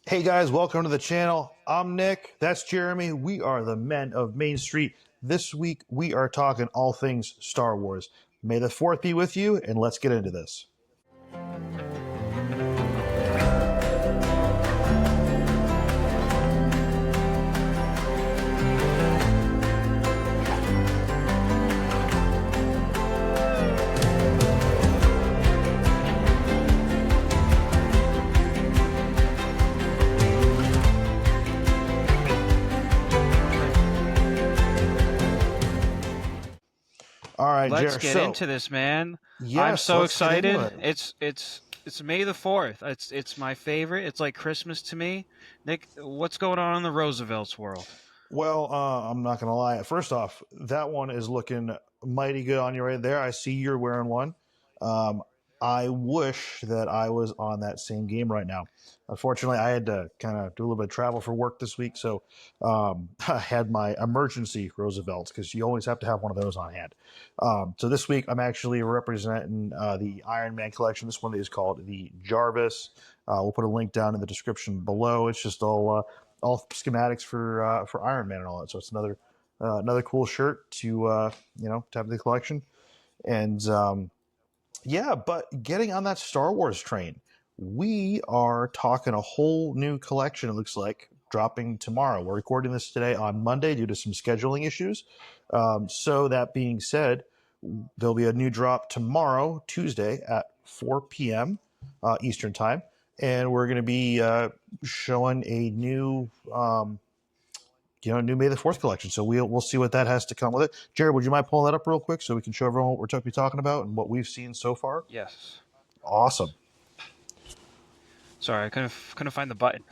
Hey guys, welcome to the channel. I'm Nick. That's Jeremy. We are the men of Main Street. This week we are talking all things Star Wars. May the 4th be with you, and let's get into this. All right, Let's Jer. get into this, man. I'm Yes, so let's get into excited. it. It's May the 4th. It's my favorite. It's like Christmas to me. Nick, what's going on in the Roosevelt's world? Well, I'm not going to lie. First off, that one is looking mighty good on you right there. I see you're wearing one. Um, I wish that I was on that same game right now. Unfortunately, I had to kind of do a little bit of travel for work this week, so I had my emergency Roosevelts because you always have to have one of those on hand. So this week, I'm actually representing the Iron Man collection. This one is called the Jarvis. We'll put a link down in the description below. It's just all schematics for Iron Man and all that. So it's another cool shirt to to have in the collection. And yeah, but getting on that Star Wars train, we are talking a whole new collection. It looks like dropping tomorrow. We're recording this today on Monday due to some scheduling issues. So that being said, there'll be a new drop tomorrow, Tuesday at 4 p.m. Eastern time, and we're going to be showing a new May the 4th collection. So we'll see what that has to come with it. Jared, would you mind pulling that up real quick so we can show everyone what we're going to be talking about and what we've seen so far? Yes. Awesome. Sorry, I couldn't find the button.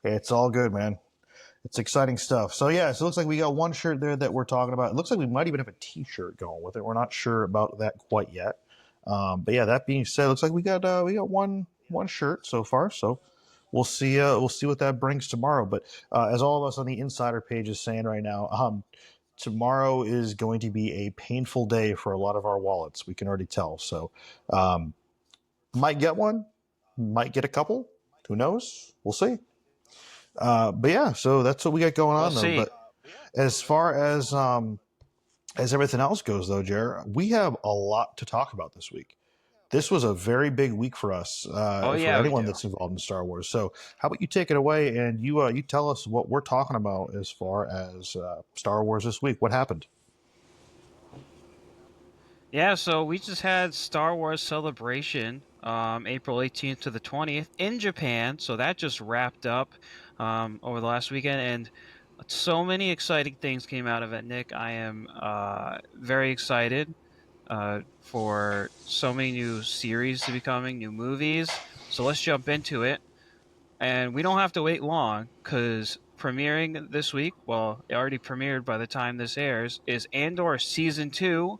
It's all good, man. It's exciting stuff. So yeah, so it looks like we got one shirt there that we're talking about. It looks like we might even have a T-shirt going with it. We're not sure about that quite yet. But yeah, that being said, it looks like we got one shirt so far. So we'll see what that brings tomorrow. But as all of us on the insider page is saying right now, tomorrow is going to be a painful day for a lot of our wallets. We can already tell. So might get one, might get a couple. Who knows? We'll see. But yeah, so that's what we got going We'll on though. see. But as far as everything else goes though, Jared, we have a lot to talk about this week. This was a very big week for us, Oh for yeah, we anyone do. that's involved in Star Wars. So how about you take it away and you tell us what we're talking about as far as Star Wars this week? What happened? Yeah, so we just had Star Wars Celebration, April 18th to the 20th in Japan. So that just wrapped up over the last weekend, and so many exciting things came out of it, Nick. I am very excited for so many new series to be coming, new movies. So let's jump into it. And we don't have to wait long because premiering this week, well, it already premiered by the time this airs, is Andor Season 2,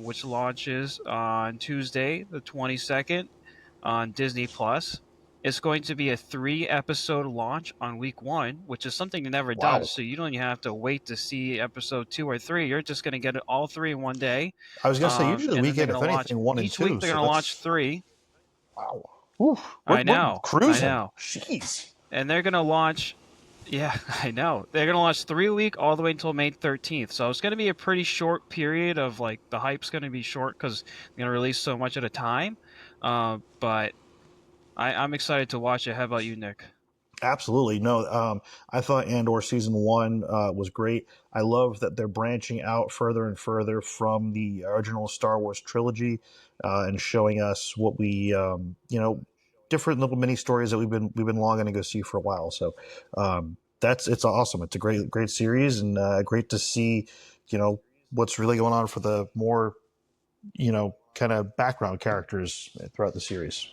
which launches on Tuesday, the 22nd, on Disney Plus. It's going to be a 3-episode launch on week 1, which is something it never does. Wow. So you don't even have to wait to see episode 2 or 3. You're just going to get it all 3 in one day. I was gonna say usually And we then they're get, going if to launch anything, one and each week. two. They're So going to launch that's 3. wow. Oof. I We're know, I cruising. know. Jeez. And they're going to launch. Yeah, I know. They're going to launch 3 week all the way until May 13th. So it's going to be a pretty short period of like the hype's going to be short because they're going to release so much at a time. But I'm excited to watch it. How about you, Nick? Absolutely. No, I thought Andor season one was great. I love that they're branching out further and further from the original Star Wars trilogy and showing us what different little mini stories that we've been longing to go see for a while. So it's awesome. It's a great series and great to see, what's really going on for the more, kind of background characters throughout the series.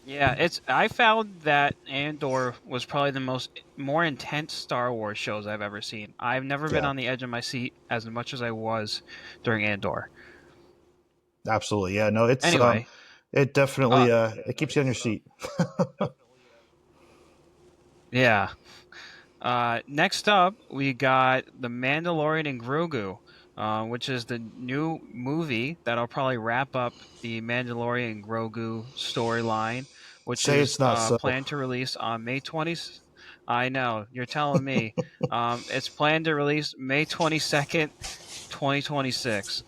Yeah, I found that Andor was probably the more intense Star Wars shows I've ever seen. I've never been Yeah. on the edge of my seat as much as I was during Andor. Absolutely. Yeah, no, Anyway, it definitely uh, it keeps you on your seat. yeah. Next up, we got The Mandalorian and Grogu, which is the new movie that'll probably wrap up the Mandalorian and Grogu storyline, which Say is it's not so. planned to release on May 20th. I know, you're telling me. It's planned to release May 22nd, 2026.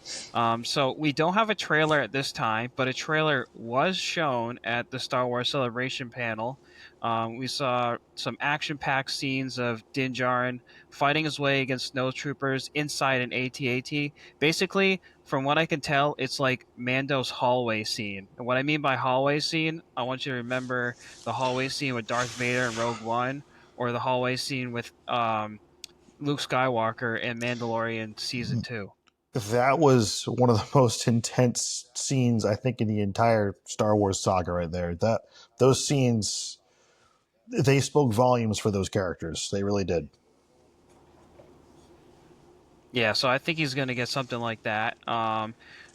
So we don't have a trailer at this time, but a trailer was shown at the Star Wars Celebration panel. We saw some action-packed scenes of Din Djarin fighting his way against snowtroopers inside an AT-AT. Basically, from what I can tell, it's like Mando's hallway scene. And what I mean by hallway scene, I want you to remember the hallway scene with Darth Vader in Rogue One, or the hallway scene with Luke Skywalker in Mandalorian season 2. That was one of the most intense scenes I think in the entire Star Wars saga right there. That those scenes, they spoke volumes for those characters. They really did. Yeah, so I think he's going to get something like that.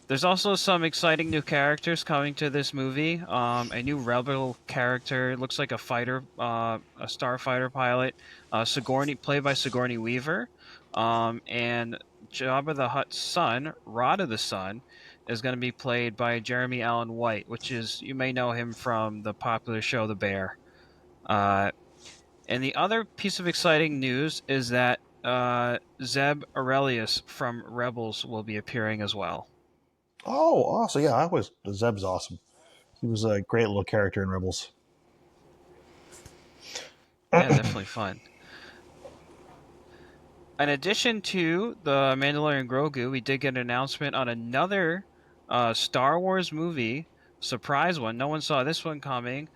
There's also some exciting new characters coming to this movie. A new rebel character, looks like a fighter, a starfighter pilot, Sigourney, played by Sigourney Weaver, and Jabba the Hutt's son, Rada the Sun, is going to be played by Jeremy Allen White, which is, you may know him from the popular show The Bear. Uh, And the other piece of exciting news is that Zeb Aurelius from Rebels will be appearing as well. Oh, awesome! Yeah, I was Zeb's awesome. He was a great little character in Rebels. Yeah, definitely fun. In addition to the Mandalorian Grogu, we did get an announcement on another Star Wars movie, surprise one. No one saw this one coming.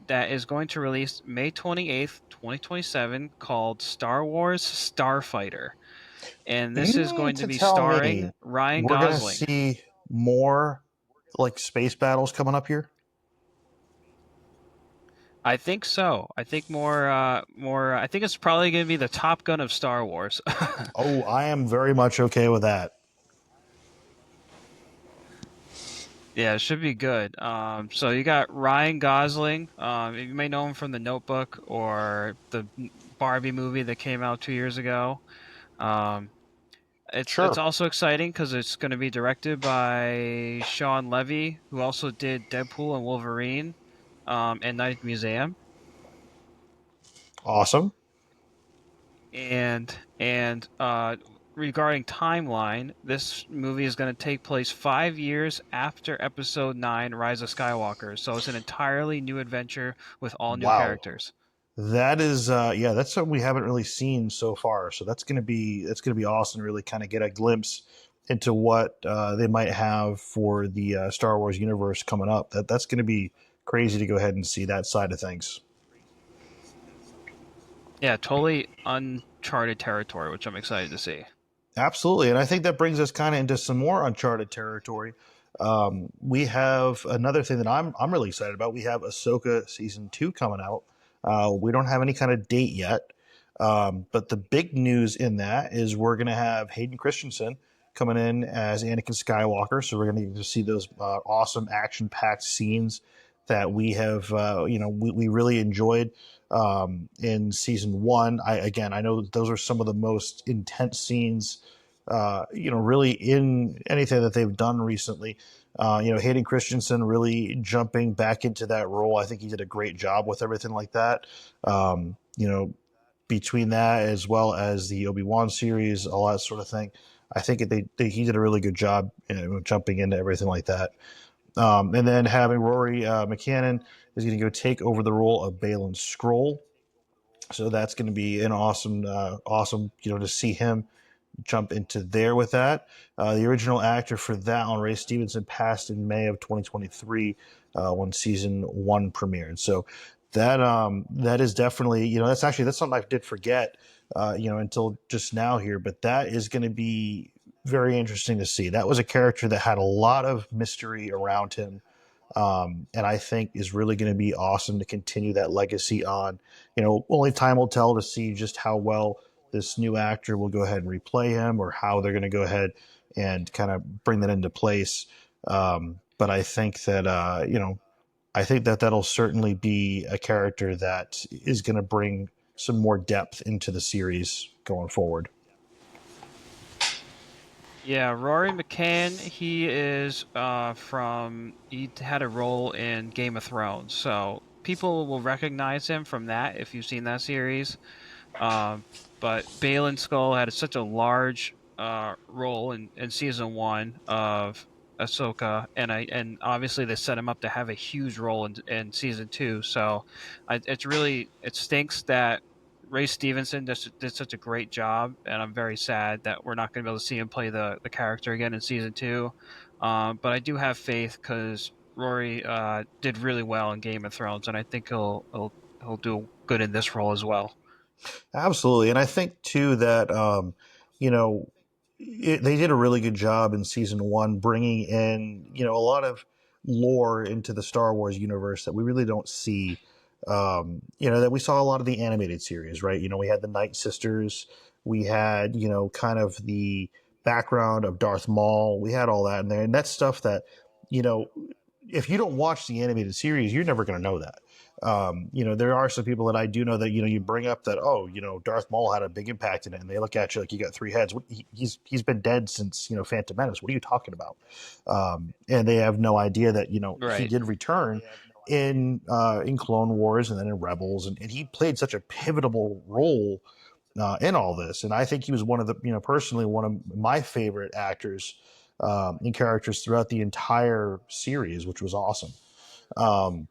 That is going to release May 28th, 2027, called Star Wars Starfighter. And You this is mean going to to be tell starring me Ryan we're gonna Gosling. see more like space battles coming up here? I think so. I think more. I think it's probably going to be the Top Gun of Star Wars. Oh, I am very much okay with that. Yeah, it should be good. So you got Ryan Gosling. You may know him from The Notebook or the Barbie movie that came out 2 years ago. Um, it's Sure. also exciting because it's going to be directed by Sean Levy, who also did Deadpool and Wolverine, and Night at the Museum. Awesome. And regarding timeline, this movie is going to take place 5 years after Episode 9: Rise of Skywalker. So it's an entirely new adventure with all new Wow. characters. That is, yeah, that's something we haven't really seen so far. So that's gonna be awesome to really kind of get a glimpse into what they might have for the Star Wars universe coming up. That's gonna be crazy to go ahead and see that side of things. Yeah, totally uncharted territory, which I'm excited to see. Absolutely, and I think that brings us kind of into some more uncharted territory. We have another thing that I'm really excited about. We have Ahsoka season 2 coming out. We don't have any kind of date yet, but the big news in that is we're going to have Hayden Christensen coming in as Anakin Skywalker. So we're going to get to see those awesome action-packed scenes that we have, we really enjoyed in season 1. I know those are some of the most intense scenes, really in anything that they've done recently. Hayden Christensen really jumping back into that role. I think he did a great job with everything like that. Um, you know, between that as well as the Obi-Wan series, all that sort of thing. I think he did a really good job, jumping into everything like that. And then having Rory McCannon is going to go take over the role of Balin Scroll. So that's going to be an awesome, to see him jump into there with that. The original actor for that one, Ray Stevenson, passed in May of 2023 when season 1 premiered. So that is definitely, that's something I did forget, until just now here. But that is going to be very interesting to see. That was a character that had a lot of mystery around him, and I think is really going to be awesome to continue that legacy on. Only time will tell to see just how well this new actor will go ahead and replay him, or how they're going to go ahead and kind of bring that into place. But I think that I think that that'll certainly be a character that is going to bring some more depth into the series going forward. Yeah, Rory McCann, he is he had a role in Game of Thrones, so people will recognize him from that if you've seen that series. Um, but Balin Skull had such a large role in season 1 of Ahsoka, and obviously they set him up to have a huge role in season 2. So it stinks that Ray Stevenson did such a great job, and I'm very sad that we're not going to be able to see him play the character again in season 2. But I do have faith because Rory did really well in Game of Thrones, and I think he'll do good in this role as well. Absolutely, and I think too that you know they did a really good job in season one bringing in a lot of lore into the Star Wars universe that we really don't see. That we saw a lot of the animated series, right? We had the Night Sisters, we had kind of the background of Darth Maul, we had all that in there, and that's stuff that you know if you don't watch the animated series, you're never going to know that. There are some people that I do know that you bring up that Darth Maul had a big impact in it, and they look at you like you got three heads. He's been dead since Phantom Menace. What are you talking about? And they have no idea that he Right. did return in Clone Wars and then in Rebels, and he played such a pivotal role in all this. And I think he was one of the personally one of my favorite actors and characters throughout the entire series, which was awesome. Um,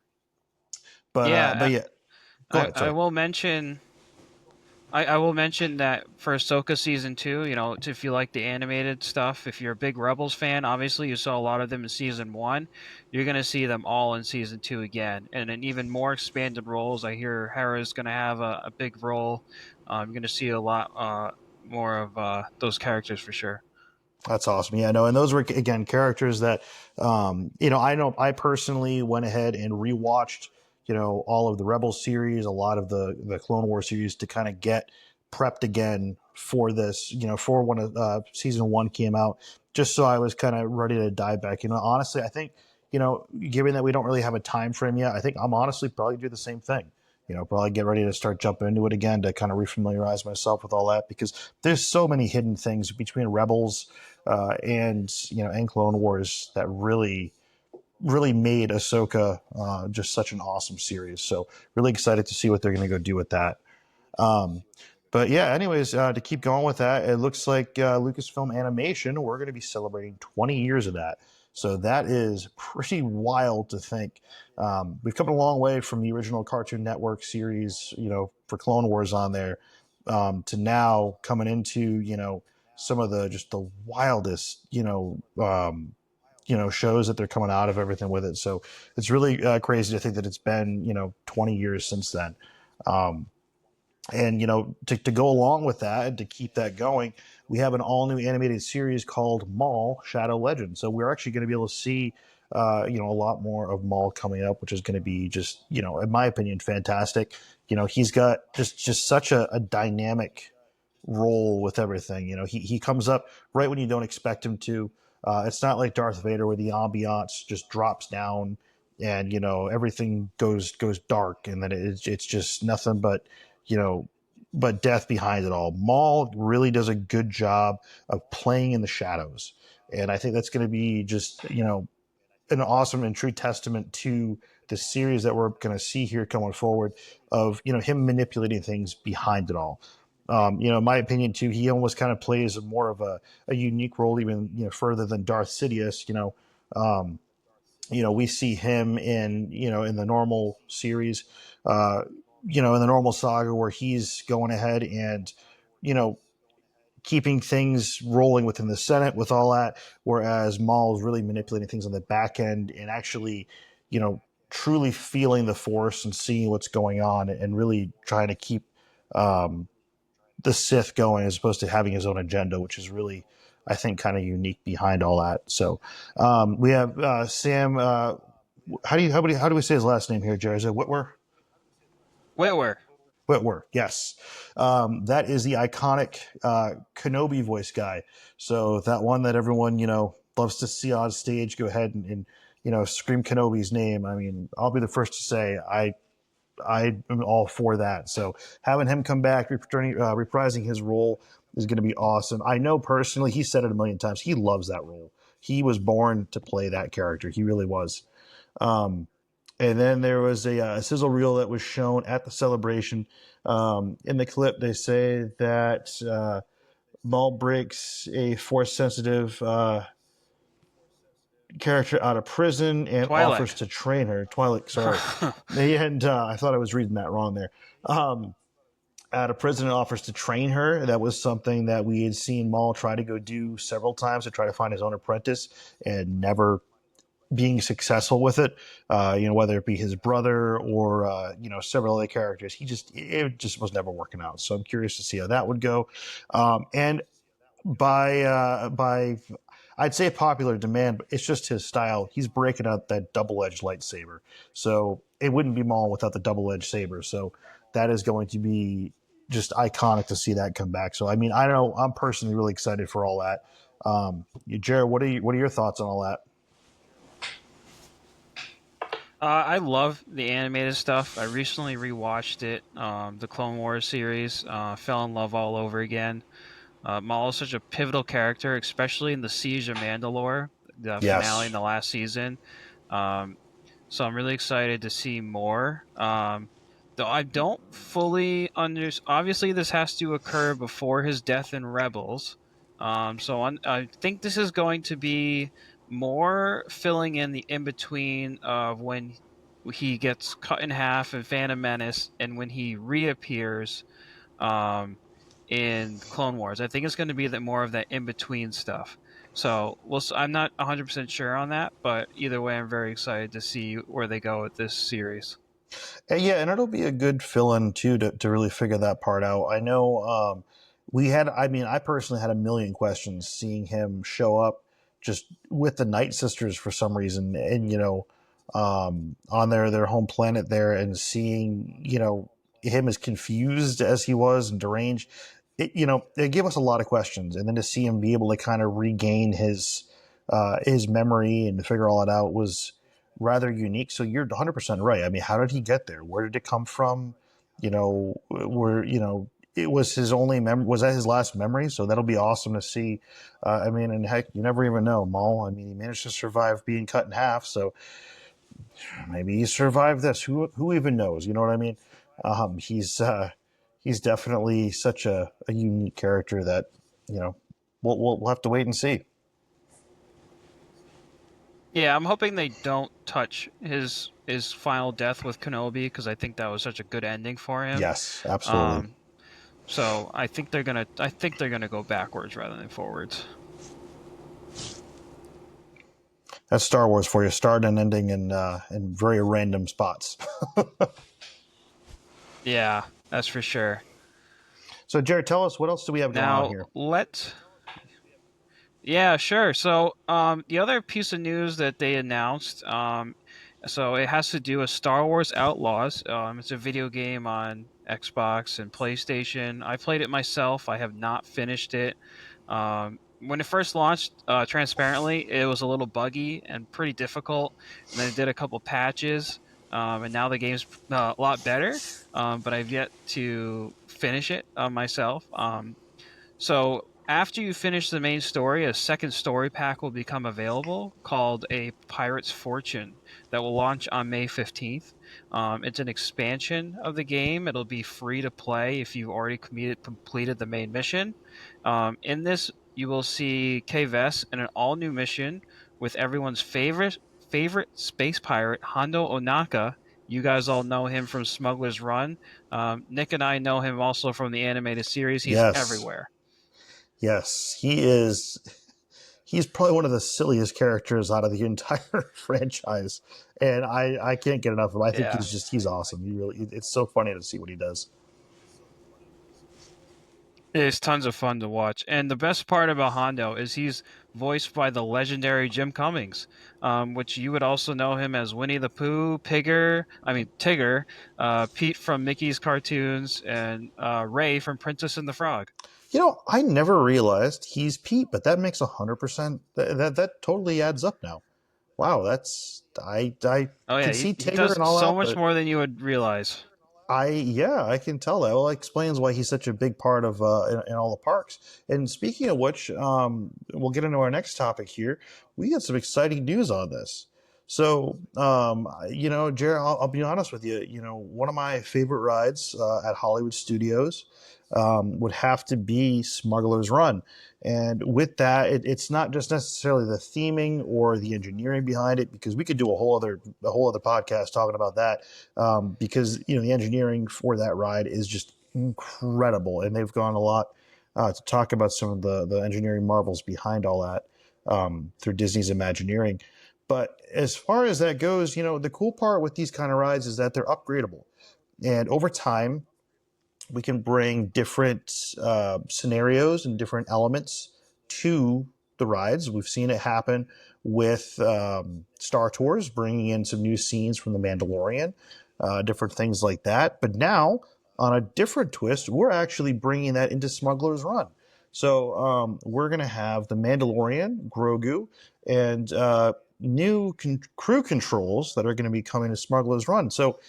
but Yeah, yeah, go I, ahead. I Sorry. will mention I will mention that for Ahsoka season 2, if you like the animated stuff, if you're a big Rebels fan, obviously you saw a lot of them in season 1. You're gonna see them all in season 2 again, and in even more expanded roles. I hear Hera's gonna have a big role. You're gonna see a lot more of those characters for sure. That's awesome. Yeah, no, and those were again characters that I know I personally went ahead and rewatched all of the Rebels series, a lot of the Clone War series to kind of get prepped again for this, for when season one came out, just so I was kind of ready to dive back. Honestly, I think given that we don't really have a time frame yet, I think I'm honestly probably do the same thing. Probably get ready to start jumping into it again to kind of refamiliarize myself with all that because there's so many hidden things between Rebels and Clone Wars that really made Ahsoka just such an awesome series. So really excited to see what they're going to go do with that. Um, but yeah, anyways, to keep going with that, it looks like Lucasfilm Animation, we're going to be celebrating 20 years of that. So that is pretty wild to think. We've come a long way from the original Cartoon Network series, for Clone Wars on there, to now coming into, some of the just the wildest, shows that they're coming out of everything with it. So it's really crazy to think that it's been 20 years since then. Um, and to go along with that and to keep that going, we have an all new animated series called Maul Shadow Legend. So we're actually going to be able to see a lot more of Maul coming up, which is going to be just in my opinion fantastic. He's got just such a dynamic role with everything. He comes up right when you don't expect him to. It's not like Darth Vader where the ambiance just drops down and everything goes dark and then it's just nothing but you know death behind it all. Maul really does a good job of playing in the shadows, and I think that's going to be just an awesome and true testament to the series that we're going to see here coming forward of him manipulating things behind it all. In my opinion too, he almost kind of plays more of a unique role, even further than Darth Sidious. We see him in the normal series, uh, in the normal saga where he's going ahead and you know keeping things rolling within the Senate with all that, whereas Maul's really manipulating things on the back end and actually, truly feeling the force and seeing what's going on and really trying to keep um, the Sith going as opposed to having his own agenda, which is really, I think, kind of unique behind all that. So we have Sam. How do we say his last name here, Jerry? Is it Whitwer? Whitwer. Whitwer, yes. That is the iconic Kenobi voice guy. So that one that everyone, loves to see on stage, go ahead and scream Kenobi's name. I mean, I'll be the first to say I am all for that. So having him come back, reprising his role is going to be awesome. I know personally, he said it a million times. He loves that role. He was born to play that character. He really was. Um, and then there was a sizzle reel that was shown at the celebration. In the clip, they say that Maul breaks a force sensitive character out of prison and offers Twilight. to train her. Twilight, sorry. And I thought I was reading that wrong there. Out of prison and offers to train her. That was something that we had seen Maul try to go do several times to try to find his own apprentice and never being successful with it. Whether it be his brother or several other characters, it just was never working out. So I'm curious to see how that would go. And by I'd say popular demand, but it's just his style. He's breaking out that double edged lightsaber, so it wouldn't be Maul without the double edged saber. So that is going to be just iconic to see that come back. So I mean, I know I'm personally really excited for all that. Jared, what are your thoughts on all that? I love the animated stuff. I recently rewatched it, the Clone Wars series. Fell in love all over again. Maul is such a pivotal character, especially in the Siege of Mandalore, the finale in Yes. the last season. Um, so I'm really excited to see more. Though I don't fully understand. Obviously, this has to occur before his death in Rebels. I think this is going to be more filling in the in between of when he gets cut in half in Phantom Menace and when he reappears um, in Clone Wars. I think it's going to be that more of that in between stuff. So I'm not 100% sure on that, but either way, I'm very excited to see where they go with this series. Yeah, and it'll be a good fill-in too to really figure that part out. I know I mean, I personally had a million questions seeing him show up just with the Night Sisters for some reason, and on their home planet there, and seeing him as confused as he was and deranged. It gave us a lot of questions, and then to see him be able to kind of regain his memory and to figure all it out was rather unique. So you're 100% right. I mean, how did he get there? Where did it come from? It was his only memory. Was that his last memory? So that'll be awesome to see. I mean, and heck, you never even know, Maul. I mean, he managed to survive being cut in half. So maybe he survived this. Who even knows? You know what I mean? He's definitely such a unique character that you know we'll have to wait and see. Yeah, I'm hoping they don't touch his final death with Kenobi because I think that was such a good ending for him. Yes, absolutely. Um, I think they're gonna go backwards rather than forwards. That's Star Wars for you. Start and ending in very random spots. Yeah, that's for sure. So, Jared, tell us what else do we have going on Now here? let Yeah, sure. So, the other piece of news that they announced, so it has to do with Star Wars Outlaws. It's a video game on Xbox and PlayStation. I played it myself. I have not finished it. When it first launched, transparently, it was a little buggy and pretty difficult. And then it did a couple patches, and now the game's a lot better. But I've yet to finish it myself. So after you finish the main story, a second story pack will become available called A Pirate's Fortune that will launch on May 15th. It's an expansion of the game. It'll be free to play if you've already completed the main mission. In this, you will see Kves in an all new mission with everyone's favorite space pirate, Hondo Onaka. You guys all know him from Smuggler's Run. Nick and I know him also from the animated series. He's Yes, everywhere. yes, he is. He's probably one of the silliest characters out of the entire franchise, and I can't get enough of him. I think Yeah. he's awesome. It's so funny to see what he does. It's tons of fun to watch. And the best part about Hondo is he's voiced by the legendary Jim Cummings, which you would also know him as Winnie the Pooh, Tigger, Pete from Mickey's cartoons, and Ray from Princess and the Frog. I never realized he's Pete, but that makes 100%. That totally adds up now. Wow, that's I Oh, yeah, could he, see he Tigger does and all so that, much but more than you would realize. I can tell that. Well, it explains why he's such a big part of in all the parks. And speaking of which, we'll get into our next topic here. We got some exciting news on this. So, Jared, I'll be honest with you. You know, one of my favorite rides at Hollywood Studios would have to be Smuggler's Run. And with that, it's not just necessarily the theming or the engineering behind it, because we could do a whole other podcast talking about that, because the engineering for that ride is just incredible, and they've gone a lot to talk about some of the engineering marvels behind all that through Disney's Imagineering. But as far as that goes, the cool part with these kind of rides is that they're upgradable, and over time we can bring different scenarios and different elements to the rides. We've seen it happen with Star Tours, bringing in some new scenes from The Mandalorian, different things like that. But now, on a different twist, we're actually bringing that into Smuggler's Run. So we're going to have The Mandalorian, Grogu, and new crew controls that are going to be coming to Smuggler's Run. So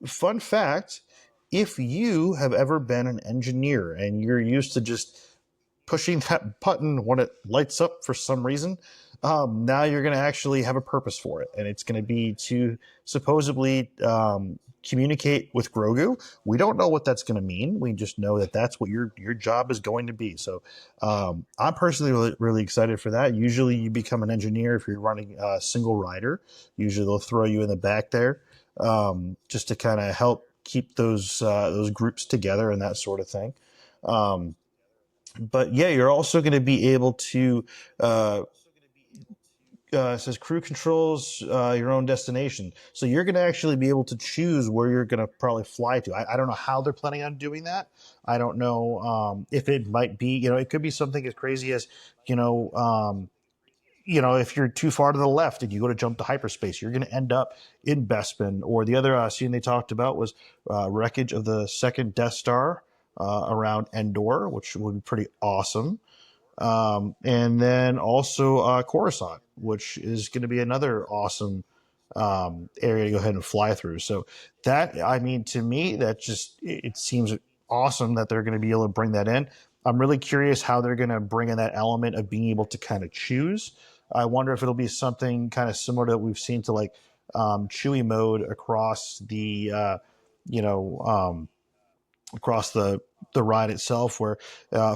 fun fact, if you have ever been an engineer and you're used to just pushing that button when it lights up for some reason, now you're going to actually have a purpose for it. And it's going to be to supposedly communicate with Grogu. We don't know what that's going to mean. We just know that that's what your job is going to be. So I'm personally really, really excited for that. Usually you become an engineer if you're running a single rider. Usually they'll throw you in the back there just to kind of help keep those groups together and that sort of thing. But yeah, you're also going to be able to it says crew controls your own destination. So you're going to actually be able to choose where you're going to probably fly to. I don't know how they're planning on doing that. I don't know if it might be, it could be something as crazy as, you know, um, if you're too far to the left and you go to jump to hyperspace, you're going to end up in Bespin. Or the other scene they talked about was wreckage of the second Death Star around Endor, which would be pretty awesome. And then also Coruscant, which is going to be another awesome area to go ahead and fly through. So that, I mean, to me, that just it seems awesome that they're going to be able to bring that in. I'm really curious how they're going to bring in that element of being able to kind of choose. I wonder if it'll be something kind of similar to what we've seen to like Chewy mode across the you know across the ride itself. Where,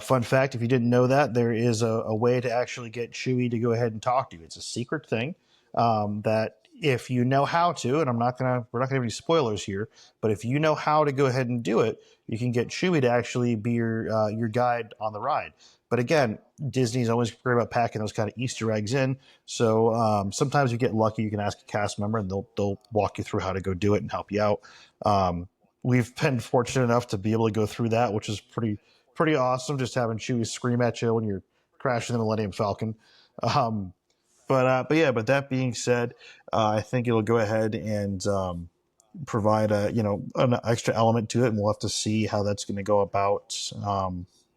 fun fact, if you didn't know that, there is a way to actually get Chewie to go ahead and talk to you. It's a secret thing that if you know how to, and we're not gonna have any spoilers here, but if you know how to go ahead and do it, you can get Chewie to actually be your guide on the ride. But again, Disney's always great about packing those kind of Easter eggs in. So sometimes you get lucky. You can ask a cast member, and they'll walk you through how to go do it and help you out. We've been fortunate enough to be able to go through that, which is pretty awesome. Just having Chewie scream at you when you're crashing the Millennium Falcon. Um, but that being said, I think it'll go ahead and provide an extra element to it, and we'll have to see how that's going to go about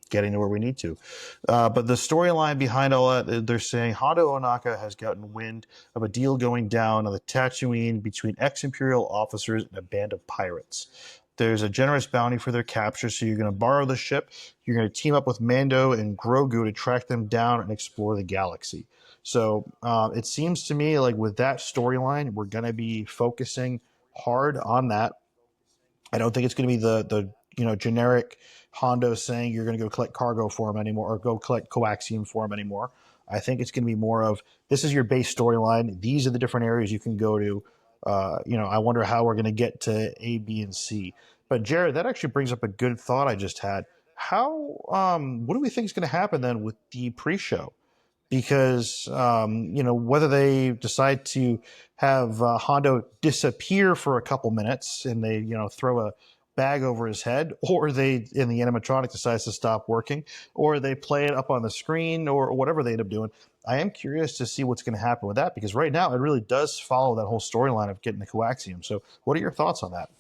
getting to where we need to. But the storyline behind all that, they're saying Hondo Onaka has gotten wind of a deal going down on the Tatooine between ex-Imperial officers and a band of pirates. There's a generous bounty for their capture, so you're going to borrow the ship. You're going to team up with Mando and Grogu to track them down and explore the galaxy. So it seems to me like with that storyline, we're going to be focusing hard on that. I don't think it's going to be the generic Hondo saying you're going to go collect cargo for him anymore or go collect coaxium for him anymore. I think it's going to be more of this is your base storyline. These are the different areas you can go to. I wonder how we're going to get to A, B, and C. But Jared, that actually brings up a good thought I just had. What do we think is going to happen then with the pre-show? Because whether they decide to have Hondo disappear for a couple minutes and they throw a bag over his head, or they in the animatronic decides to stop working, or they play it up on the screen, or whatever they end up doing. I am curious to see what's going to happen with that, because right now it really does follow that whole storyline of getting the coaxium. So, what are your thoughts on that?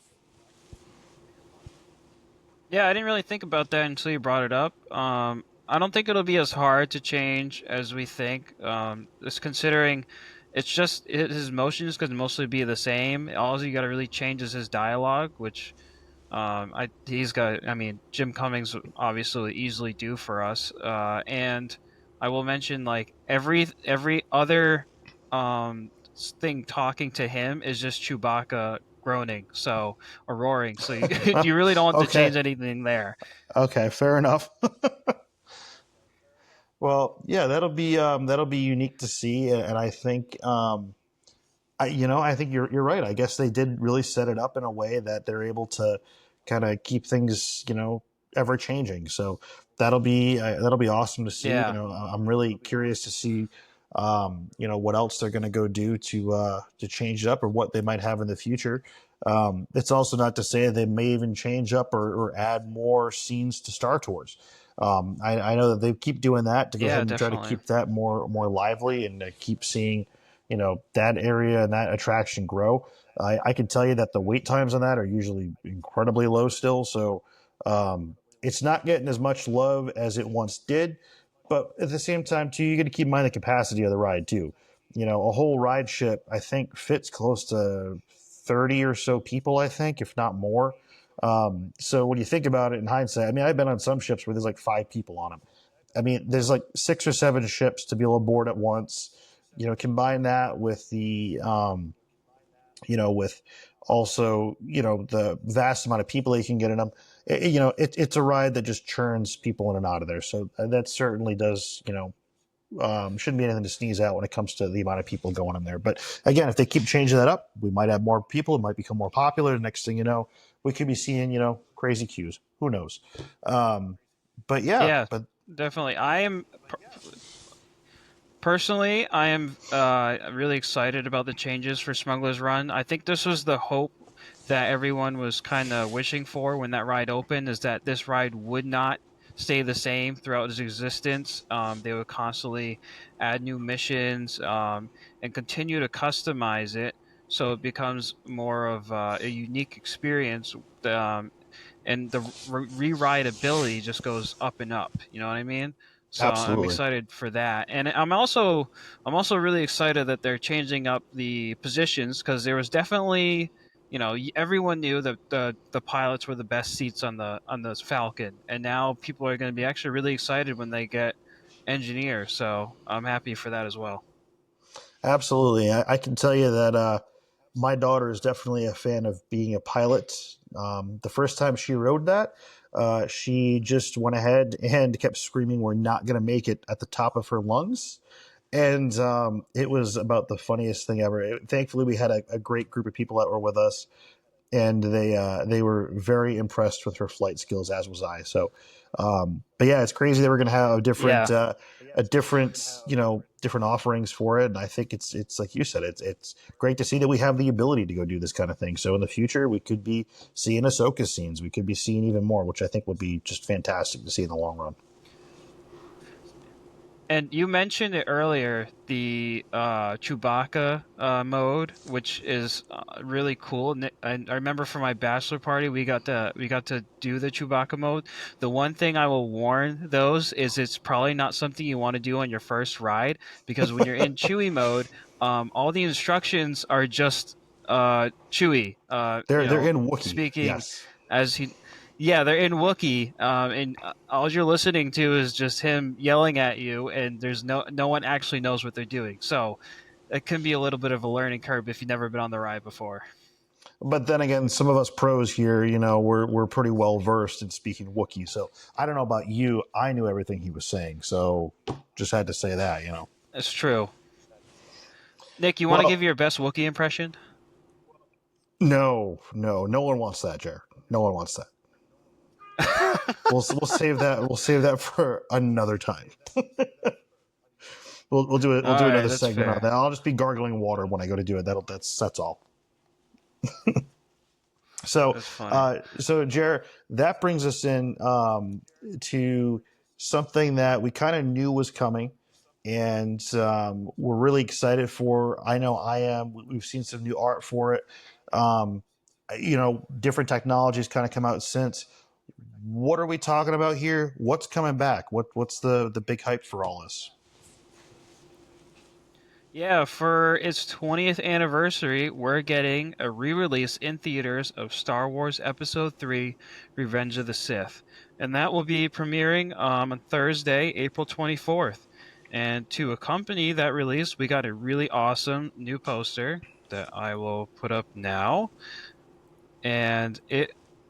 Yeah, I didn't really think about that until you brought it up. I don't think it'll be as hard to change as we think. Just considering It's just his motions could mostly be the same. All you got to really change is his dialogue, which he's got. I mean, Jim Cummings would obviously easily do for us. And I will mention like every other thing talking to him is just Chewbacca groaning, so or roaring. So you really don't want to Okay. change anything there. Okay. Fair enough. Well, yeah, that'll be unique to see, and I think I think you're right. I guess they did really set it up in a way that they're able to kind of keep things, ever changing. So that'll be awesome to see. Yeah, I'm really curious to see, what else they're going to go do to change it up or what they might have in the future. It's also not to say they may even change up or add more scenes to Star Tours. I know that they keep doing that to go ahead yeah, and try to definitely. keep that more lively and to keep seeing that area and that attraction grow. I can tell you that the wait times on that are usually incredibly low still. So it's not getting as much love as it once did. But at the same time, too, you got to keep in mind the capacity of the ride too. A whole ride ship I think fits close to 30 or so people. I think, if not more. So when you think about it in hindsight, I mean, I've been on some ships where there's like 5 people on them. I mean, there's like 6 or 7 ships to be able to board at once. Combine that with with also, the vast amount of people they can get in them. It's a ride that just churns people in and out of there. So that certainly does, shouldn't be anything to sneeze at when it comes to the amount of people going in there. But again, if they keep changing that up, we might have more people. It might become more popular. The next thing you know, we could be seeing, crazy queues. Who knows? Um, but yeah, Yeah, but definitely. Personally, I am really excited about the changes for Smuggler's Run. I think this was the hope that everyone was kind of wishing for when that ride opened, is that this ride would not stay the same throughout its existence. They would constantly add new missions and continue to customize it so it becomes more of a unique experience. And the re-rideability just goes up and up. You know what I mean? So I'm absolutely. excited for that, and I'm also really excited that they're changing up the positions, because there was definitely, everyone knew that the pilots were the best seats on the Falcon, and now people are going to be actually really excited when they get engineer. So I'm happy for that as well. Absolutely. I can tell you that my daughter is definitely a fan of being a pilot. The first time she rode that, she just went ahead and kept screaming, "We're not going to make it," at the top of her lungs. And it was about the funniest thing ever. Thankfully, we had a great group of people that were with us, and they were very impressed with her flight skills, as was I. So, but yeah, it's crazy that we're going to have Yeah. a different different offerings for it, and I think it's like you said, it's great to see that we have the ability to go do this kind of thing. So in the future, we could be seeing Ahsoka scenes, we could be seeing even more, which I think would be just fantastic to see in the long run. And you mentioned it earlier, the Chewbacca mode, which is really cool. And I remember for my bachelor party, we got to do the Chewbacca mode. The one thing I will warn those is it's probably not something you want to do on your first ride, because when you're in Chewie mode, all the instructions are just Chewie. They're in Wookiee, Speaking yes. as he yeah, they're in Wookiee, and all you're listening to is just him yelling at you, and there's no one actually knows what they're doing. So it can be a little bit of a learning curve if you've never been on the ride before. But then again, some of us pros here, we're pretty well versed in speaking Wookiee. So I don't know about you. I knew everything he was saying. So just had to say that. It's true. Nick, you want to give Well, your best Wookiee impression? no one wants that, Jared. No one wants that. We'll save that. We'll save that for another time. We'll do it. We'll All do right, another that's segment on fair. that. I'll just be gargling water when I go to do it. That's all. So, That's funny. Jared, that brings us in to something that we kind of knew was coming, and we're really excited for. I know I am. We've seen some new art for it. Um, different technologies kind of come out since. What are we talking about here? What's coming back? What's the big hype for all this? Yeah, for its 20th anniversary, we're getting a re-release in theaters of Star Wars Episode 3: Revenge of the Sith. And that will be premiering on Thursday, April 24th. And to accompany that release, we got a really awesome new poster that I will put up now. And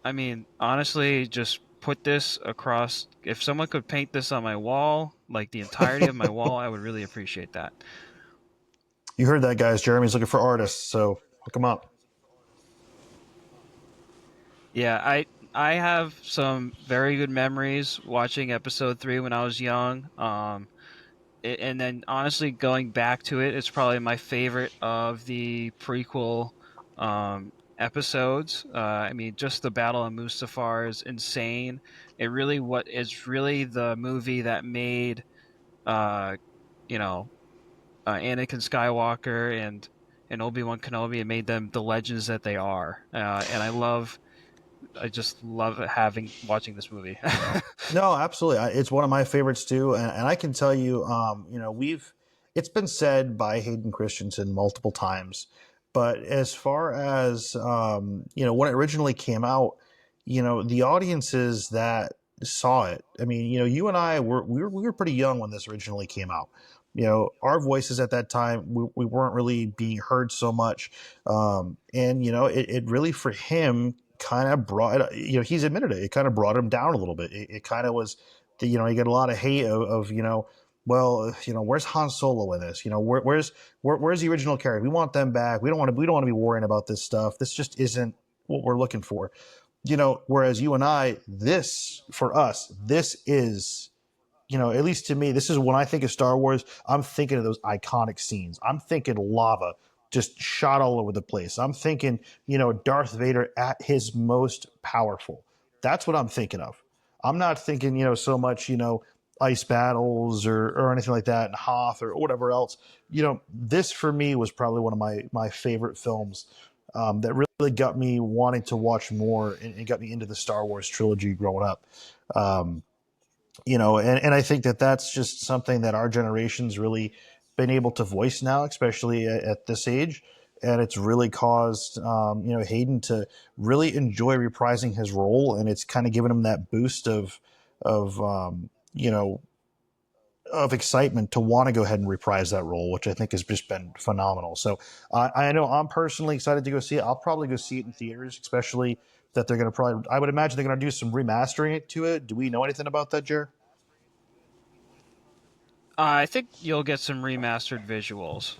I mean, honestly, just put this across. If someone could paint this on my wall, like the entirety of my wall, I would really appreciate that. You heard that, guys. Jeremy's looking for artists, so hook him up. Yeah, I have some very good memories watching episode 3 when I was young. And then honestly going back to it, it's probably my favorite of the prequel episodes. I mean, just the Battle of Mustafar is insane. It's really the movie that made uh, you know, Anakin Skywalker and Obi-Wan Kenobi and made them the legends that they are. And I just love having watching this movie. No, absolutely. It's one of my favorites too, and I can tell you, we've it's been said by Hayden Christensen multiple times, but as far as when it originally came out, the audiences that saw it. I mean, you and I we were pretty young when this originally came out. Our voices at that time we weren't really being heard so much, and it really for him kind of brought he's admitted it kind of brought him down a little bit. It kind of was you get a lot of hate of well, where's Han Solo in this? Where's the original character? We want them back. We don't want to be worrying about this stuff. This just isn't what we're looking for. Whereas you and I, this for us, this is at least to me, this is when I think of Star Wars, I'm thinking of those iconic scenes. I'm thinking lava just shot all over the place. I'm thinking, Darth Vader at his most powerful. That's what I'm thinking of. I'm not thinking, so much, ice battles or anything like that, and Hoth or whatever else. This for me was probably one of my favorite films that really got me wanting to watch more and got me into the Star Wars trilogy growing up. Um, and I think that that's just something that our generation's really been able to voice now, especially at this age. And it's really caused, Hayden to really enjoy reprising his role, and it's kind of given him that boost of, of excitement to want to go ahead and reprise that role, which I think has just been phenomenal. So I know I'm personally excited to go see it. I'll probably go see it in theaters, especially that they're going to probably. I would imagine they're going to do some remastering to it. Do we know anything about that, Jer? I think you'll get some remastered visuals.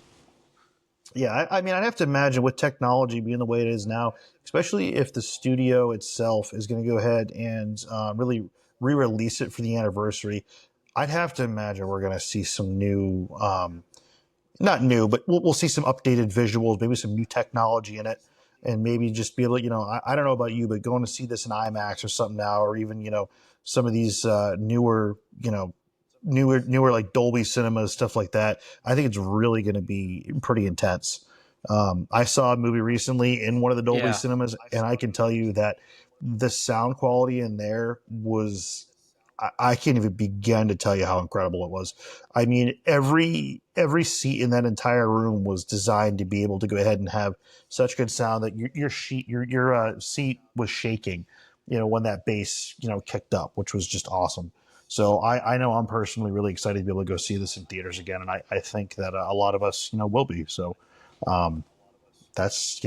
Yeah, I mean, I'd have to imagine with technology being the way it is now, especially if the studio itself is going to go ahead and really re-release it for the anniversary. I'd have to imagine we're going to see some new, not new, but we'll see some updated visuals, maybe some new technology in it, and maybe just be able to, I don't know about you, but going to see this in IMAX or something now, or even, some of these newer like Dolby cinemas, stuff like that. I think it's really going to be pretty intense. I saw a movie recently in one of the Dolby Yeah. cinemas, and I can tell you that the sound quality in there was I can't even begin to tell you how incredible it was. I mean, every seat in that entire room was designed to be able to go ahead and have such good sound that your seat was shaking, when that bass kicked up, which was just awesome. So I know I'm personally really excited to be able to go see this in theaters again, and I think that a lot of us will be. So um, that's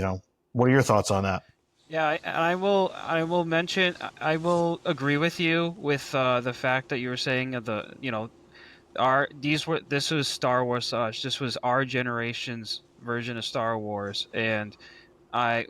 what are your thoughts on that? Yeah, I will mention I will agree with you with the fact that you were saying of the our these were this was Star Wars this was our generation's version of Star Wars, and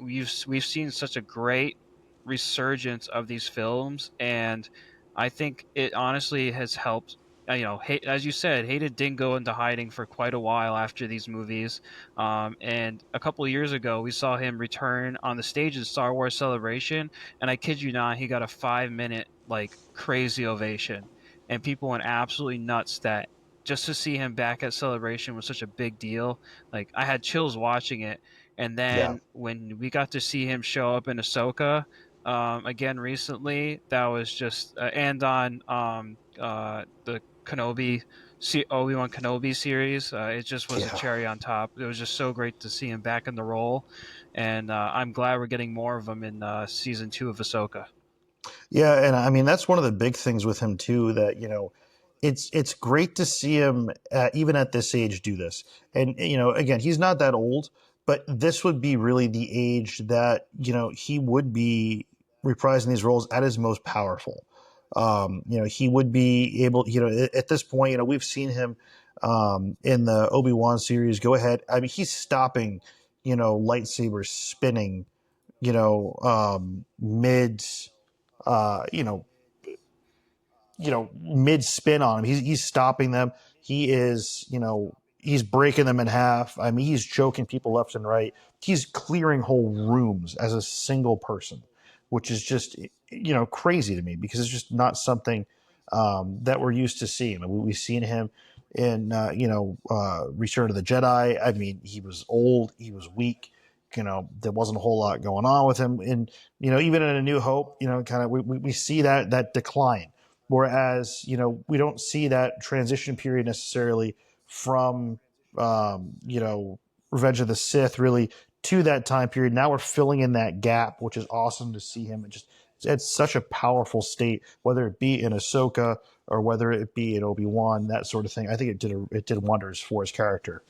we've seen such a great resurgence of these films, and I think it honestly has helped. As you said, Hayden did go into hiding for quite a while after these movies, and a couple of years ago we saw him return on the stage in Star Wars Celebration, and I kid you not, he got a 5 minute like crazy ovation, and people went absolutely nuts that just to see him back at Celebration was such a big deal. Like I had chills watching it, and Yeah, then when we got to see him show up in Ahsoka again recently, that was just and on the Kenobi Obi-Wan Kenobi series. It just was a Yeah. cherry on top. It was just so great to see him back in the role, and I'm glad we're getting more of him in season 2 of Ahsoka. Yeah, and I mean that's one of the big things with him too. That it's great to see him even at this age do this. And again, he's not that old, but this would be really the age that he would be reprising these roles at his most powerful. He would be able. At this point, we've seen him in the Obi-Wan series. Go ahead. I mean, he's stopping lightsabers spinning. Mid uh, you know, mid spin on him. He's stopping them. He is, he's breaking them in half. I mean, he's choking people left and right. He's clearing whole rooms as a single person, which is just, crazy to me because it's just not something that we're used to seeing. We've seen him in, Return of the Jedi. I mean, he was old, he was weak. There wasn't a whole lot going on with him. And, even in A New Hope, kind of we see that decline. Whereas, we don't see that transition period necessarily from, Revenge of the Sith really to that time period. Now we're filling in that gap, which is awesome to see him. It's such a powerful state, whether it be in Ahsoka or whether it be in Obi-Wan, that sort of thing. I think it did wonders for his character.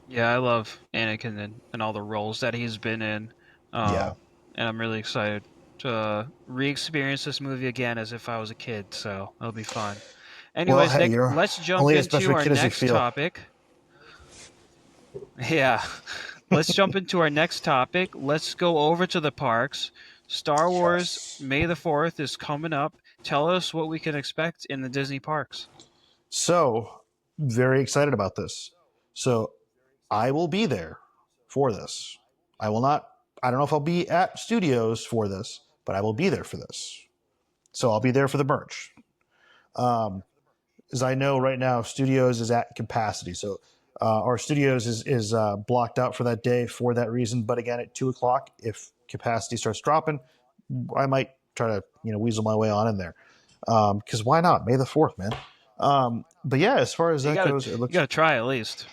Yeah, I love Anakin and all the roles that he's been in, Yeah. and I'm really excited to re-experience this movie again as if I was a kid. So it'll be fun. Well, Anyways, hey, Nick, you're let's jump only as much into of a our kid as you next feel. topic. Yeah, let's jump into our next topic. Let's go over to the parks. Star Wars Yes. May the 4th is coming up. Tell us what we can expect in the Disney parks. So, very excited about this. So, I will be there for this. I will not, I don't know if I'll be at studios for this, but I will be there for this. So, I'll be there for the merch. Um, as I know right now, studios is at capacity. So, our studios is blocked out for that day for that reason. But again, at 2 o'clock, if capacity starts dropping, I might try to weasel my way on in there. Because why not? May the 4th, man. But yeah, as far as You that gotta goes, it you looks gotta try at least.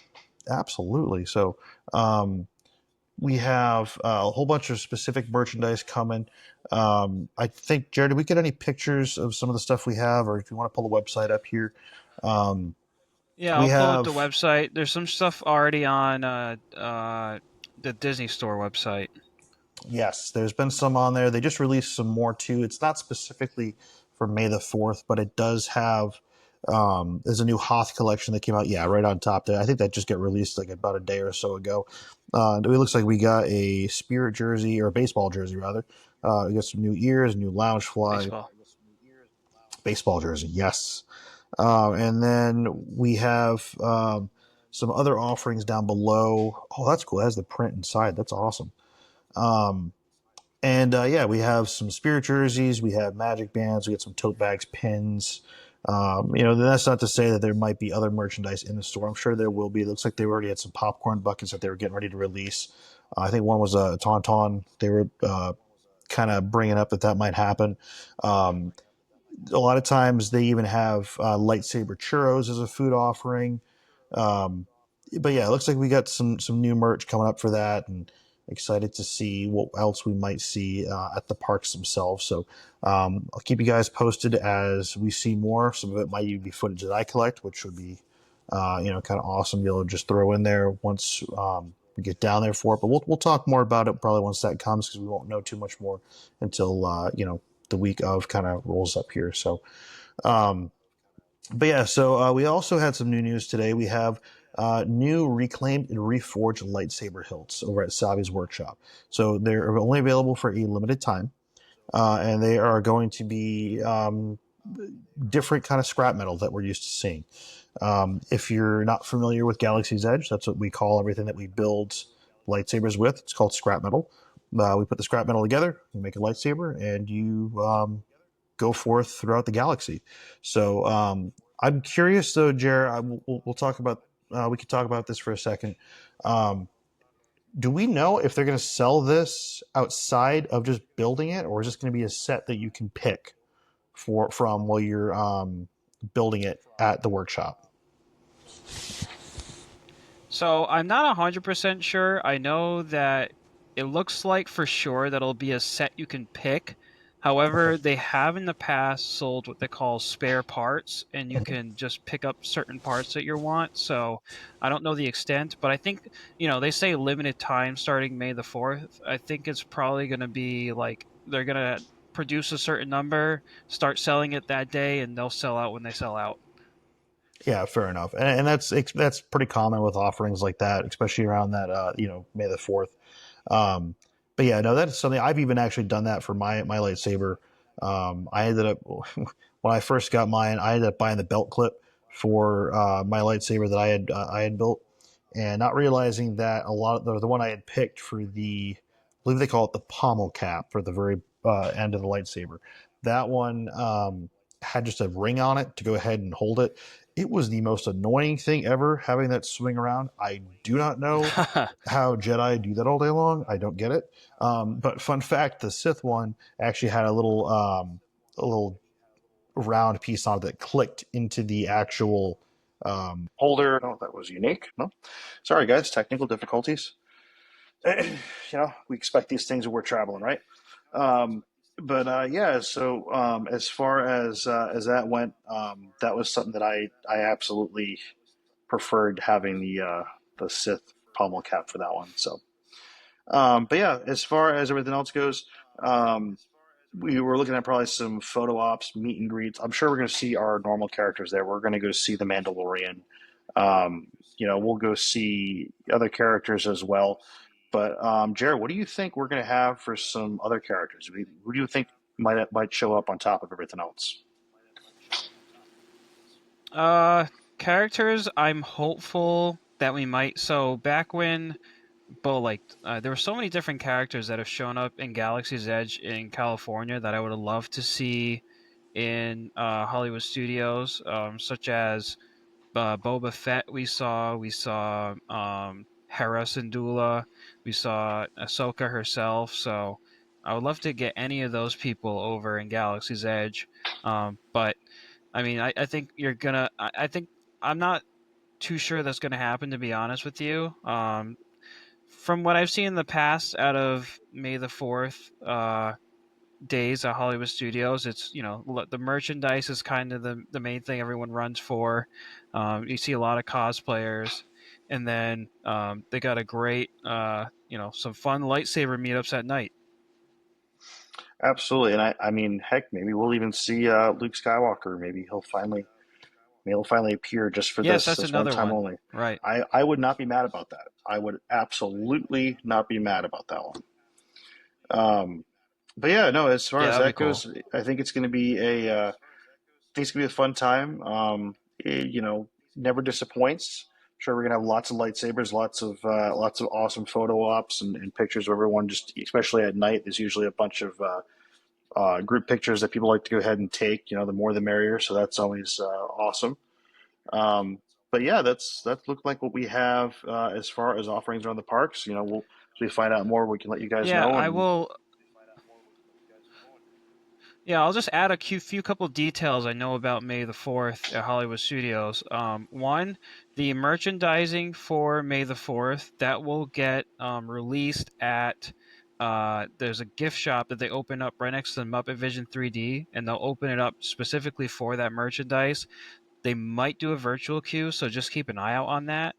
absolutely. So um, we have a whole bunch of specific merchandise coming. I think, Jared, did we get any pictures of some of the stuff we have, or if you want to pull the website up here, um, Yeah, we I'll pull up the have. website. There's some stuff already on the Disney Store website. Yes, there's been some on there. They just released some more too. It's not specifically for May the 4th, but it does have. There's a new Hoth collection that came out. Yeah, right on top there. I think that just got released like about a day or so ago. It looks like we got a Spirit jersey or a baseball jersey rather. We got some new ears, new Loungefly Baseball. baseball jersey. Yes, and then we have some other offerings down below. Oh, that's cool. It has the print inside. That's awesome. Um, and yeah, we have some Spirit jerseys, we have Magic bands, we got some tote bags, pins. That's not to say that there might be other merchandise in the store. I'm sure there will be. It looks like they already had some popcorn buckets that they were getting ready to release. I think one was a tauntaun. They were kind of bringing up that might happen. Um, a lot of times they even have lightsaber churros as a food offering. Um, but yeah, it looks like we got some new merch coming up for that, and excited to see what else we might see at the parks themselves. So I'll keep you guys posted as we see more. Some of it might even be footage that I collect, which would be kind of awesome to be able to just throw in there once we get down there for it. But we'll talk more about it probably once that comes because we won't know too much more until the week of kind of rolls up here. So. Um, but yeah, so we also had some new news today. We have new reclaimed and reforged lightsaber hilts over at Savi's workshop. So they're only available for a limited time, and they are going to be different kind of scrap metal that we're used to seeing. If you're not familiar with Galaxy's Edge, that's what we call everything that we build lightsabers with. It's called scrap metal. We put the scrap metal together, you make a lightsaber, and you go forth throughout the galaxy. So I'm curious, though, Jared. We'll talk about. We could talk about this for a second. Um, do we know if they're going to sell this outside of just building it, or is this going to be a set that you can pick? from while you're building it at the workshop. So I'm not 100% sure. I know that it looks like for sure that it'll be a set you can pick. Okay. However, they have in the past sold what they call spare parts, and you can just pick up certain parts that you want. So I don't know the extent, but I think, they say limited time starting May the 4th. I think it's probably going to be like they're going to produce a certain number, start selling it that day, and they'll sell out when they sell out. Yeah, fair enough, and that's pretty common with offerings like that, especially around that May the 4th. Um, but yeah, no, that's something I've even actually done that for my lightsaber. I ended up when I first got mine, I ended up buying the belt clip for my lightsaber that I had built, and not realizing that a lot of the one I had picked for I believe they call it the pommel cap for the very end of the lightsaber. That one had just a ring on it to go ahead and hold it. It was the most annoying thing ever having that swing around. I do not know how Jedi do that all day long. I don't get it. But fun fact: the Sith one actually had a little round piece on it that clicked into the actual holder. Oh, that was unique. No, sorry guys, technical difficulties. We expect these things when we're traveling, right? Um, but yeah, so as far as that went, that was something that I absolutely preferred having the Sith pommel cap for that one. So, but yeah, as far as everything else goes, um, we were looking at probably some photo ops, meet and greets. I'm sure we're going to see our normal characters there. We're going to go see the Mandalorian. We'll go see other characters as well. But Jared, what do you think we're going to have for some other characters? Who do you think might show up on top of everything else? Uh, Characters, I'm hopeful that we might. So back when, there were so many different characters that have shown up in Galaxy's Edge in California that I would have loved to see in Hollywood studios, such as Boba Fett. We saw Hera Syndulla, we saw Ahsoka herself. So I would love to get any of those people over in Galaxy's Edge. But I mean, I think you're gonna. I think I'm not too sure that's gonna happen. To be honest with you, from what I've seen in the past, out of May the 4th days at Hollywood Studios, it's the merchandise is kind of the main thing everyone runs for. You see a lot of cosplayers, and then they got a great some fun lightsaber meetups at night. Absolutely, and I mean, heck, maybe we'll even see Luke Skywalker. Maybe he'll finally appear just for Yes, this that's this one another time one. only. Right. I would not be mad about that. I would absolutely not be mad about that one. But yeah, no. As far Yeah, as that'd be that cool. goes, I think it's going to be I think it's going to be a fun time. Never disappoints. Sure, we're gonna have lots of lightsabers, lots of awesome photo ops and pictures of everyone. Just especially at night, there's usually a bunch of group pictures that people like to go ahead and take. The more the merrier. So that's always awesome. Um, but yeah, that looked like what we have as far as offerings around the parks. As we find out more, we can let you guys Yeah, know. I And will. Yeah, I'll just add a few couple details I know about May the 4th at Hollywood Studios. One, the merchandising for May the 4th that will get released at. There's a gift shop that they open up right next to the Muppet Vision 3D, and they'll open it up specifically for that merchandise. They might do a virtual queue, so just keep an eye out on that.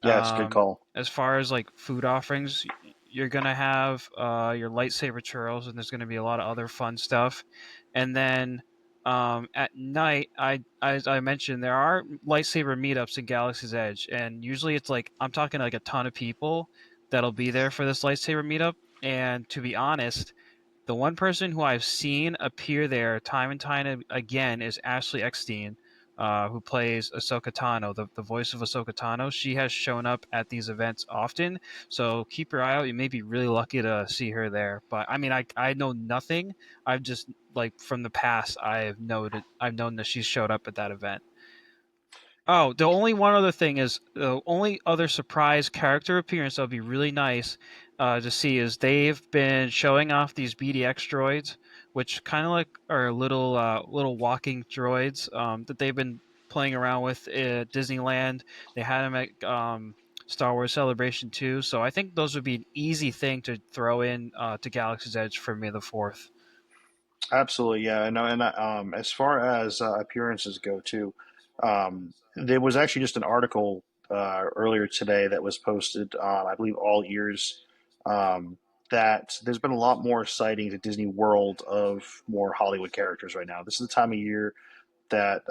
yeah, it's a good call. As far as like food offerings, you're gonna have your lightsaber churros, and there's gonna be a lot of other fun stuff. And then at night, as I mentioned, there are lightsaber meetups in Galaxy's Edge, and usually it's like I'm talking like a ton of people that'll be there for this lightsaber meetup. And to be honest, the one person who I've seen appear there time and time again is Ashley Eckstein, who plays Ahsoka Tano, the voice of Ahsoka Tano. She has shown up at these events often, so keep your eye out. You may be really lucky to see her there. But I mean, I know nothing. I've just like from the past, I've known that she's showed up at that event. Oh, the only one other thing is the only other surprise character appearance that would be really nice to see is they've been showing off these BDX droids which kind of like are little walking droids that they've been playing around with at Disneyland. They had them at Star Wars Celebration too, so I think those would be an easy thing to throw in to Galaxy's Edge for May the 4th. Absolutely, yeah. And as far as appearances go, too, there was actually just an article earlier today that was posted on, I believe, All Ears, that there's been a lot more sightings at Disney World of more Hollywood characters right now. This is the time of year that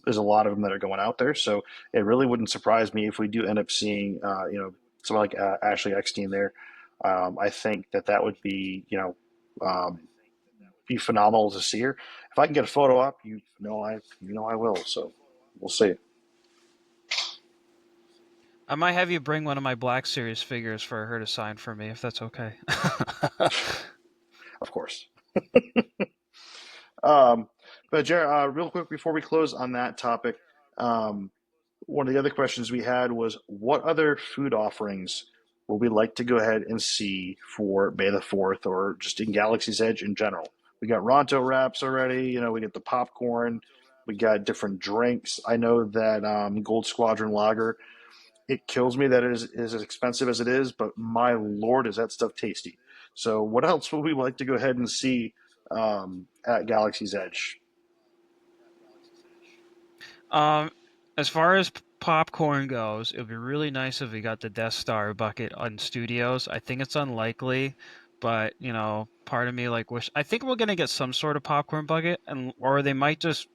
there's a lot of them that are going out there. So it really wouldn't surprise me if we do end up seeing, someone like Ashley Eckstein there. I think that that would be, be phenomenal to see her. If I can get a photo up, I will. So we'll see. I might have you bring one of my Black Series figures for her to sign for me, if that's okay. Of course. Um, but Jared, real quick before we close on that topic, um, one of the other questions we had was, what other food offerings would we like to go ahead and see for May the 4th or just in Galaxy's Edge in general? We got Ronto wraps already. We get the popcorn. We got different drinks. I know that Gold Squadron Lager, it kills me that it is as expensive as it is, but my lord, is that stuff tasty. So, what else would we like to go ahead and see at Galaxy's Edge? Um, as far as popcorn goes, it would be really nice if we got the Death Star bucket on Studios. I think it's unlikely, but part of me like wish. I think we're gonna get some sort of popcorn bucket, and or they might just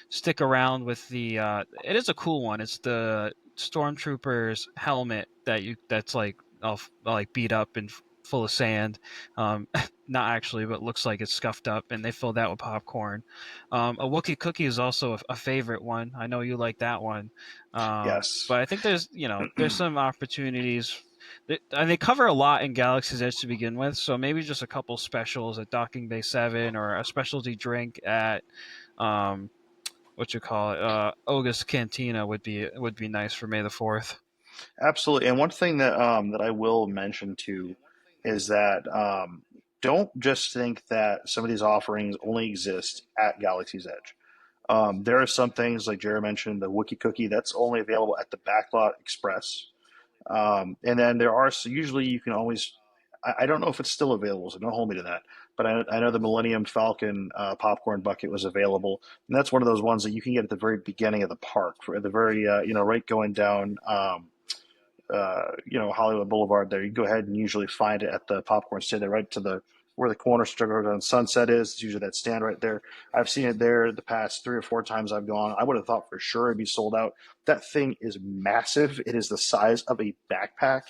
stick around with the. It is a cool one. It's the Stormtrooper's helmet that's like all like beat up and full of sand. Not actually, but looks like it's scuffed up, and they filled that with popcorn. A Wookiee cookie is also a favorite one. I know you like that one, Yes, but I think there's some opportunities. And they cover a lot in Galaxy's Edge to begin with, so maybe just a couple specials at Docking Bay 7 or a specialty drink at um, what you call it, Oga's Cantina would be nice for May the 4th. absolutely. And one thing that I will mention too is that don't just think that some of these offerings only exist at Galaxy's Edge. There are some things like Jared mentioned, the Wookiee cookie that's only available at the Backlot Express. And then there are, so usually you can always, I don't know if it's still available, so don't hold me to that. But I know the Millennium Falcon popcorn bucket was available, and that's one of those ones that you can get at the very beginning of the park, for at the very, right going down, Hollywood Boulevard there. You go ahead and usually find it at the popcorn stand there, right to the where the corner store on Sunset is. It's usually that stand right there. I've seen it there the past 3 or 4 times I've gone. I would have thought for sure it'd be sold out. That thing is massive. It is the size of a backpack.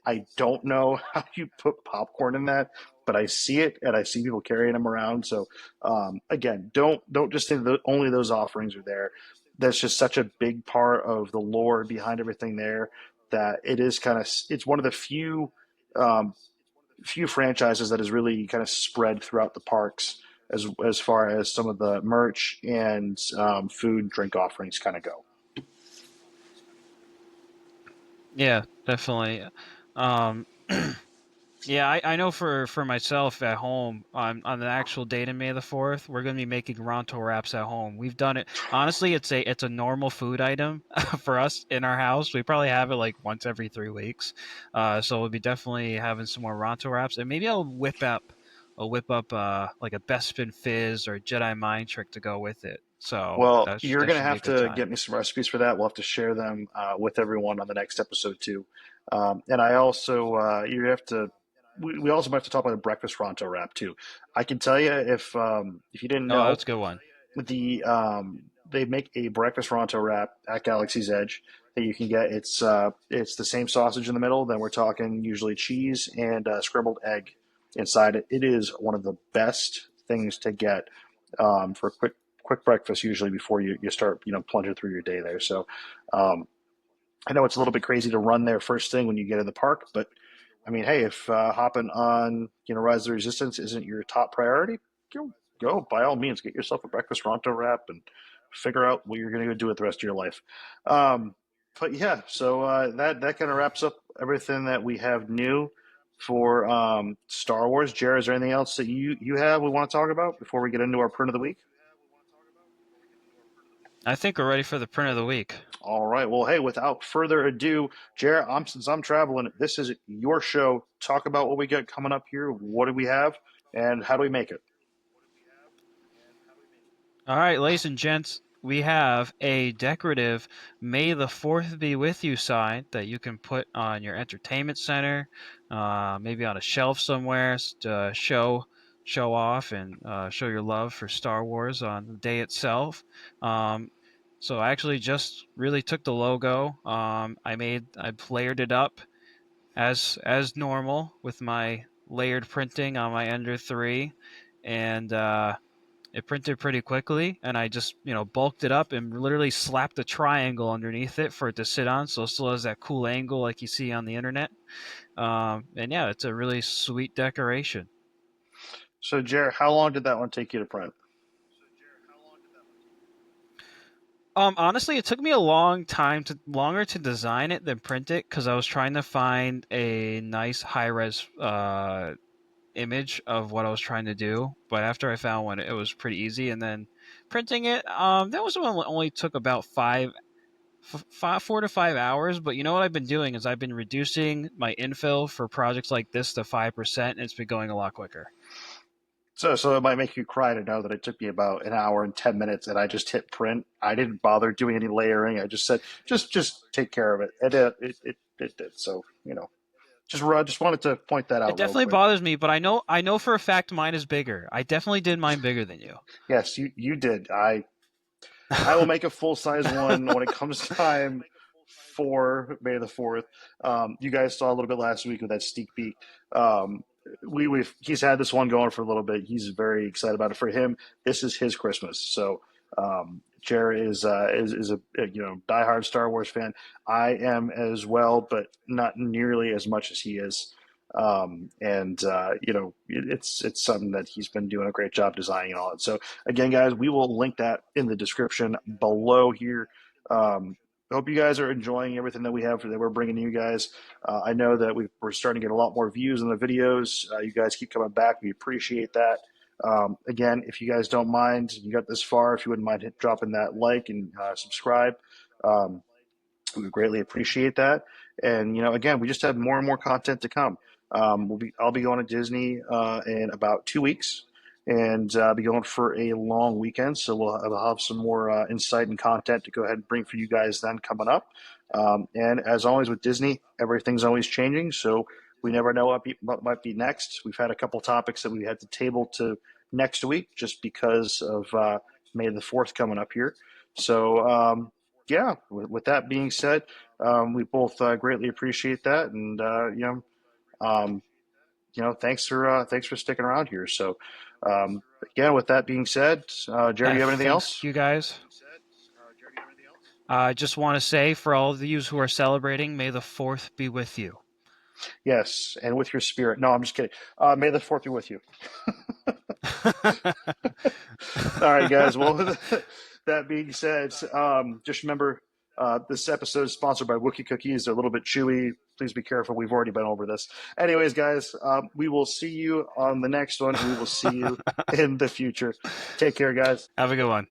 I don't know how you put popcorn in that, but I see it and I see people carrying them around. So again, don't just think that only those offerings are there. That's just such a big part of the lore behind everything there that it is kind of, it's one of the um, few franchises that is really kind of spread throughout the parks as far as some of the merch and food and drink offerings kind of go. Yeah, definitely. Um, Yeah, I know for myself at home on the actual date of May the 4th, we're gonna be making Ronto wraps at home. We've done it. Honestly, it's a normal food item for us in our house. We probably have it like once every 3 weeks. So we'll be definitely having some more Ronto wraps, and maybe I'll whip up like a Bespin Fizz or Jedi Mind Trick to go with it. So Well, that you're that going to should be a have good to time. get me some recipes for that. We'll have to share them with everyone on the next episode too. And I also, you have to. We also might have to talk about a breakfast Ronto wrap too. I can tell you if you didn't Oh, know, that's a good one. they make a breakfast Ronto wrap at Galaxy's Edge that you can get. It's the same sausage in the middle. Then we're talking usually cheese and scrambled egg inside it. It is one of the best things to get for a quick breakfast usually before you start plunging through your day there. So um, I know it's a little bit crazy to run there first thing when you get in the park, but I mean, hey, if hopping on Rise of the Resistance isn't your top priority, go by all means get yourself a breakfast Ronto wrap and figure out what you're going to do with the rest of your life. Um, but yeah, so that kind of wraps up everything that we have new for Star Wars. Jared, is there anything else that you have we want to talk about before we get into our print of the week? I think we're ready for the print of the week. All right. Well, hey, without further ado, Jared, since I'm traveling, this is your show. Talk about what we got coming up here. What do we have, and how do we make it? All right, ladies and gents, we have a decorative May the 4th be with you sign that you can put on your entertainment center, maybe on a shelf somewhere to show off and show your love for Star Wars on the day itself. Um, so I actually just really took the logo. I layered it up as normal with my layered printing on my Ender 3, and it printed pretty quickly, and I just bulked it up and literally slapped a triangle underneath it for it to sit on, so it still has that cool angle like you see on the internet. And yeah, it's a really sweet decoration. So, Jared, how long did that one take you to print? Honestly, it took me a long time longer to design it than print it because I was trying to find a nice high res image of what I was trying to do. But after I found one, it was pretty easy. And then printing it, that was one that only took about 4 to 5 hours. But you know what I've been doing is I've been reducing my infill for projects like this to 5%, and it's been going a lot quicker. So it might make you cry to know that it took me about an hour and 10 minutes, and I just hit print. I didn't bother doing any layering. I just said, just take care of it, and it did. So just wanted to point that It out real definitely quick. bothers me, but I know for a fact mine is bigger. I definitely did mine bigger than you. Yes, you did. I will make a full size one when it comes time for May the 4th. You guys saw a little bit last week with that sneak peek. Um, we've he's had this one going for a little bit. He's very excited about it. For him, this is his Christmas. So Jared is a diehard Star Wars fan. I am as well, but not nearly as much as he is. And it's something that he's been doing a great job designing and all that. So again, guys, we will link that in the description below here. I hope you guys are enjoying everything that we have that we're bringing to you guys. I know that we're starting to get a lot more views on the videos. You guys keep coming back. We appreciate that. Again, if you guys don't mind, you got this far, if you wouldn't mind dropping that like and subscribe, um, we would greatly appreciate that. And again, we just have more and more content to come. I'll be going to Disney in about 2 weeks, and be going for a long weekend. So we'll have some more insight and content to go ahead and bring for you guys then coming up. And as always with Disney, everything's always changing, so we never know what might be next. We've had a couple topics that we had to table to next week just because of May the 4th coming up here. So yeah, with that being said, we both greatly appreciate that, and um, thanks for sticking around here. So, again, with that being said, Jerry, do you have anything Thanks, else? you guys. I just want to say for all of you who are celebrating, may the 4th be with you. Yes, and with your spirit. No, I'm just kidding. May the fourth be with you. All right, guys. Well, that being said, just remember this episode is sponsored by Wookie Cookies. They're a little bit chewy. Please be careful. We've already been over this. Anyways, guys, we will see you on the next one. We will see you in the future. Take care, guys. Have a good one.